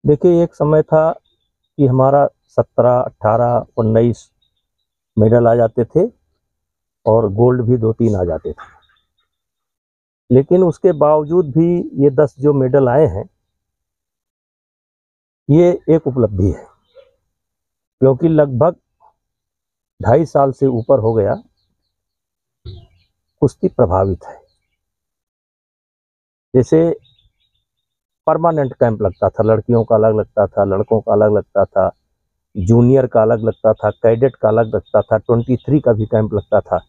देखिए, एक समय था कि हमारा 17, 18, 19 मेडल आ जाते थे और गोल्ड भी 2-3 आ जाते थे। लेकिन उसके बावजूद भी ये 10 जो मेडल आए हैं, ये एक उपलब्धि है, क्योंकि लगभग 2.5 साल से ऊपर हो गया कुश्ती प्रभावित है। जैसे परमानेंट कैंप लगता था, लड़कियों का अलग लगता था, लड़कों का अलग लगता था, जूनियर का अलग लगता था, कैडेट का अलग लगता था, 23 का भी कैंप लगता था।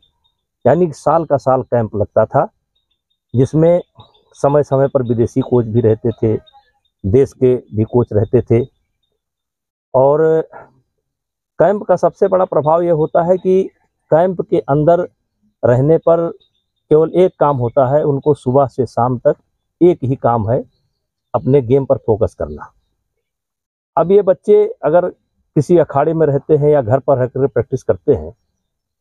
यानी साल का साल कैंप लगता था, जिसमें समय समय पर विदेशी कोच भी रहते थे, देश के भी कोच रहते थे। और कैंप का सबसे बड़ा प्रभाव ये होता है कि कैंप के अंदर रहने पर केवल एक काम होता है, उनको सुबह से शाम तक एक ही काम है, अपने गेम पर फोकस करना। अब ये बच्चे अगर किसी अखाड़े में रहते हैं या घर पर रहकर प्रैक्टिस करते हैं,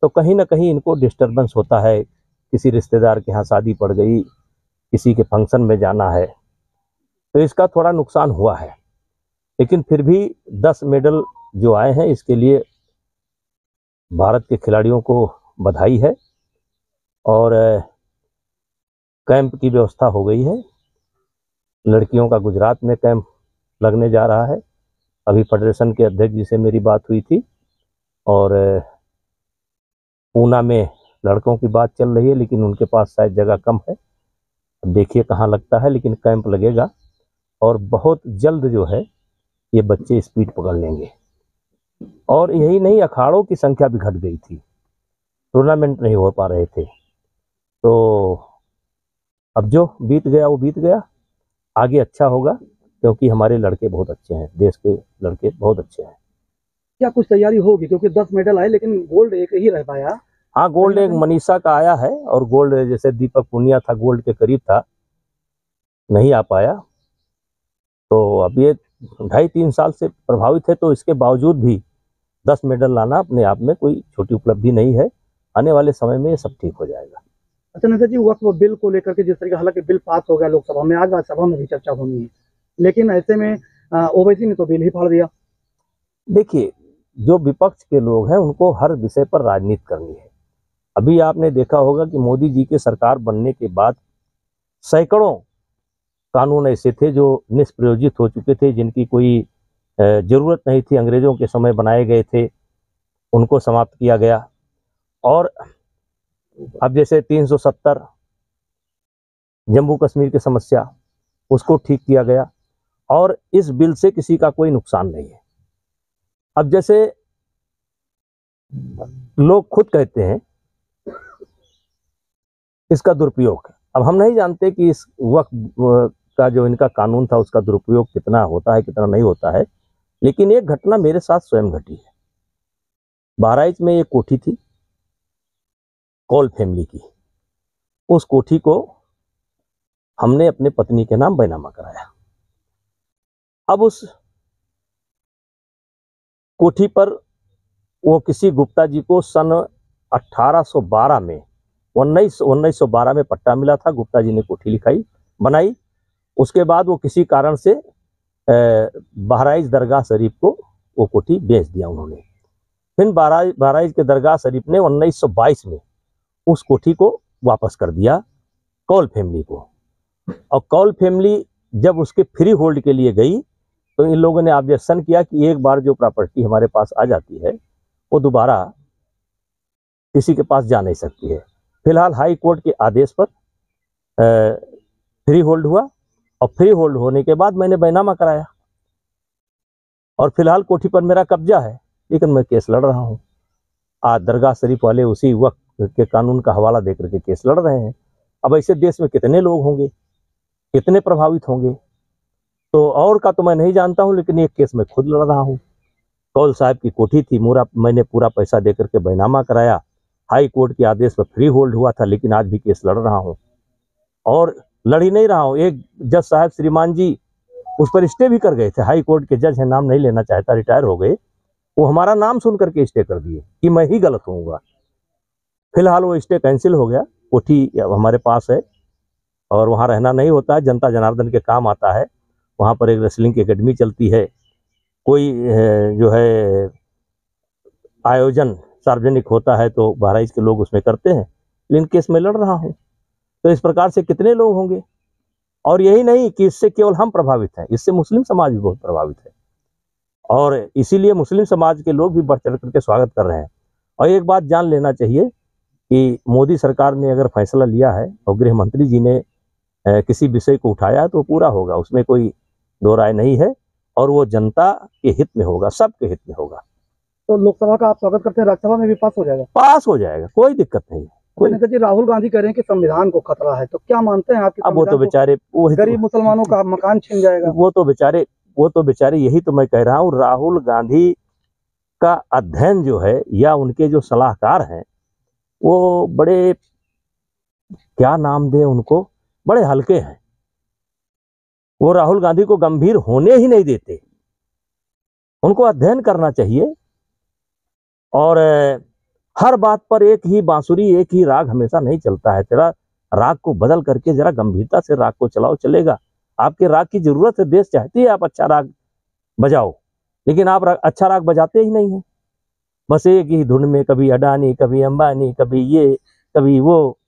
तो कहीं ना कहीं इनको डिस्टर्बेंस होता है। किसी रिश्तेदार के यहाँ शादी पड़ गई, किसी के फंक्शन में जाना है, तो इसका थोड़ा नुकसान हुआ है। लेकिन फिर भी 10 मेडल जो आए हैं, इसके लिए भारत के खिलाड़ियों को बधाई है। और कैंप की व्यवस्था हो गई है। लड़कियों का गुजरात में कैंप लगने जा रहा है। अभी फेडरेशन के अध्यक्ष जी से मेरी बात हुई थी, और पूना में लड़कों की बात चल रही है, लेकिन उनके पास शायद जगह कम है। अब देखिए कहाँ लगता है, लेकिन कैंप लगेगा और बहुत जल्द जो है ये बच्चे स्पीड पकड़ लेंगे। और यही नहीं, अखाड़ों की संख्या भी घट गई थी, टूर्नामेंट नहीं हो पा रहे थे। तो अब जो बीत गया वो बीत गया, आगे अच्छा होगा, क्योंकि हमारे लड़के बहुत अच्छे हैं, देश के लड़के बहुत अच्छे हैं। क्या कुछ तैयारी होगी, क्योंकि 10 मेडल आए लेकिन गोल्ड एक ही रह पाया। हाँ, गोल्ड एक मनीषा का आया है, और गोल्ड जैसे दीपक पुनिया था, गोल्ड के करीब था, नहीं आ पाया। तो अब ये 2.5-3 साल से प्रभावित है, तो इसके बावजूद भी 10 मेडल लाना अपने आप में कोई छोटी उपलब्धि नहीं है। आने वाले समय में ये सब ठीक हो जाएगा। अच्छा नेता जी, वक्फ बिल को लेकर के जिस तरीके, हालांकि बिल पास हो गया लोकसभा में, आज राज्यसभा में भी चर्चा होनी है, लेकिन ऐसे में ओवैसी ने तो बिल ही फाड़ दिया। देखिए, जो विपक्ष के लोग हैं उनको हर विषय पर राजनीति करनी है। अभी आपने देखा होगा कि मोदी जी के सरकार बनने के बाद सैकड़ों कानून ऐसे थे जो निष्प्रयोजित हो चुके थे, जिनकी कोई जरूरत नहीं थी, अंग्रेजों के समय बनाए गए थे, उनको समाप्त किया गया। और अब जैसे 370 जम्मू कश्मीर की समस्या, उसको ठीक किया गया, और इस बिल से किसी का कोई नुकसान नहीं है। अब जैसे लोग खुद कहते हैं इसका दुरुपयोग, अब हम नहीं जानते कि इस वक्फ का जो इनका कानून था उसका दुरुपयोग कितना होता है, कितना नहीं होता है। लेकिन एक घटना मेरे साथ स्वयं घटी है। बहराइच में एक कोठी थी, कौल फैमिली की। उस कोठी को हमने अपने पत्नी के नाम बैनामा कराया। अब उस कोठी पर वो किसी गुप्ता जी को सन 1812 में 1912 में पट्टा मिला था। गुप्ता जी ने कोठी लिखाई, बनाई। उसके बाद वो किसी कारण से बहराइच दरगाह शरीफ को वो कोठी बेच दिया उन्होंने। फिर बहराइच के दरगाह शरीफ ने 1922 में उस कोठी को वापस कर दिया कौल फैमिली को। और कौल फैमिली जब उसके फ्री होल्ड के लिए गई, तो इन लोगों ने ऑब्जेक्शन किया कि एक बार जो प्रॉपर्टी हमारे पास आ जाती है वो दोबारा किसी के पास जा नहीं सकती है। फिलहाल हाई कोर्ट के आदेश पर फ्री होल्ड हुआ, और फ्री होल्ड होने के बाद मैंने बैनामा कराया, और फिलहाल कोठी पर मेरा कब्जा है। लेकिन मैं केस लड़ रहा हूँ। आज दरगाह शरीफ वाले उसी वक्त के कानून का हवाला देकर के केस लड़ रहे हैं। अब ऐसे देश में कितने लोग होंगे, कितने प्रभावित होंगे, तो और का तो मैं नहीं जानता हूँ, लेकिन एक केस मैं खुद लड़ रहा हूँ। कौल साहब की कोठी थी, मैंने पूरा पैसा दे करके बैनामा कराया। हाई कोर्ट के आदेश पर फ्री होल्ड हुआ था, लेकिन आज भी केस लड़ रहा हूँ। और लड़ ही नहीं रहा हूँ, एक जज साहब श्रीमान जी उस पर स्टे भी कर गए थे। हाई कोर्ट के जज है, नाम नहीं लेना चाहता, रिटायर हो गए। वो हमारा नाम सुन करके स्टे कर दिए कि मैं ही गलत होऊंगा। फिलहाल वो स्टे कैंसिल हो गया। कोठी हमारे पास है, और वहाँ रहना नहीं होता है, जनता जनार्दन के काम आता है। वहाँ पर एक रेसलिंग की एकेडमी चलती है। कोई जो है आयोजन सार्वजनिक होता है तो बहराइच के लोग उसमें करते हैं, लेकिन केस में लड़ रहा हूँ। तो इस प्रकार से कितने लोग होंगे। और यही नहीं कि इससे केवल हम प्रभावित हैं, इससे मुस्लिम समाज भी बहुत प्रभावित है, और इसीलिए मुस्लिम समाज के लोग भी बढ़ चढ़ करके स्वागत कर रहे हैं। और एक बात जान लेना चाहिए कि मोदी सरकार ने अगर फैसला लिया है और गृह मंत्री जी ने किसी विषय को उठाया तो पूरा होगा, उसमें कोई दो राय नहीं है, और वो जनता के हित में होगा, सबके हित में होगा। तो लोकसभा का आप स्वागत करते हैं, राज्यसभा में भी पास हो जाएगा? पास हो जाएगा, कोई दिक्कत नहीं है। कोई नेता जी राहुल गांधी कह रहे हैं कि संविधान को खतरा है, तो क्या मानते हैं आप कि अब वो तो बेचारे गरीब मुसलमानों का मकान छीन जाएगा? वो तो बेचारे यही तो मैं कह रहा हूँ, राहुल गांधी का अध्ययन जो है या उनके जो सलाहकार हैं वो बड़े, क्या नाम दें उनको, बड़े हल्के हैं। वो राहुल गांधी को गंभीर होने ही नहीं देते। उनको अध्ययन करना चाहिए, और हर बात पर एक ही बांसुरी, एक ही राग हमेशा नहीं चलता है। तेरा राग को बदल करके जरा गंभीरता से राग को चलाओ, चलेगा। आपके राग की जरूरत है, देश चाहती है आप अच्छा राग बजाओ, लेकिन आप अच्छा राग बजाते ही नहीं है। बस एक ही धुन में, कभी अडानी, कभी अंबानी, कभी ये, कभी वो,